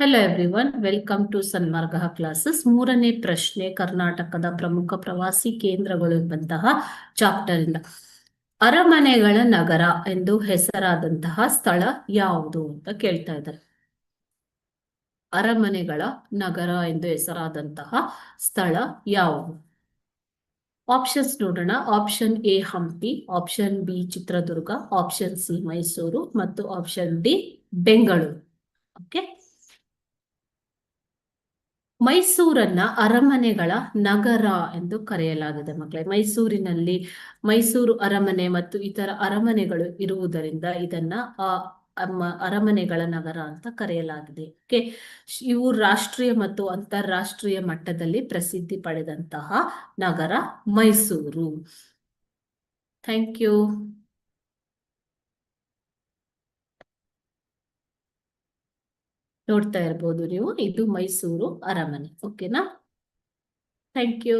Hello everyone, welcome to Sanmarga classes. ಮೂರನೇ ಪ್ರಶ್ನೆ, ಕರ್ನಾಟಕದ ಪ್ರಮುಖ ಪ್ರವಾಸಿ ಕೇಂದ್ರಗಳು ಎಂಬಂತಹ ಚಾಪ್ಟರ್ ಇಂದ ಅರಮನೆಗಳ ನಗರ ಎಂದು ಹೆಸರಾದಂತಹ ಸ್ಥಳ ಯಾವುದು ಅಂತ ಕೇಳ್ತಾ ಇದ್ದಾರೆ. ಅರಮನೆಗಳ ನಗರ ಎಂದು ಹೆಸರಾದಂತಹ ಸ್ಥಳ ಯಾವುದು? ಆಪ್ಷನ್ಸ್ ನೋಡೋಣ. Option A Hampi, option B Chitradurga, option C Mysuru ಮತ್ತು ಆಪ್ಷನ್ ಡಿ ಬೆಂಗಳೂರು. ಓಕೆ, ಮೈಸೂರನ್ನ ಅರಮನೆಗಳ ನಗರ ಎಂದು ಕರೆಯಲಾಗಿದೆ ಮಕ್ಕಳೇ. ಮೈಸೂರಿನಲ್ಲಿ ಮೈಸೂರು ಅರಮನೆ ಮತ್ತು ಇತರ ಅರಮನೆಗಳು ಇರುವುದರಿಂದ ಇದನ್ನ ಅರಮನೆಗಳ ನಗರ ಅಂತ ಕರೆಯಲಾಗಿದೆ. ಓಕೆ, ಇವು ರಾಷ್ಟ್ರೀಯ ಮತ್ತು ಅಂತಾರಾಷ್ಟ್ರೀಯ ಮಟ್ಟದಲ್ಲಿ ಪ್ರಸಿದ್ಧಿ ಪಡೆದಂತಹ ನಗರ ಮೈಸೂರು. Thank you. ನೋಡ್ತಾ ಇರ್ಬೋದು ನೀವು, ಇದು ಮೈಸೂರು ಅರಮನೆ. ಓಕೆನಾ? Thank you.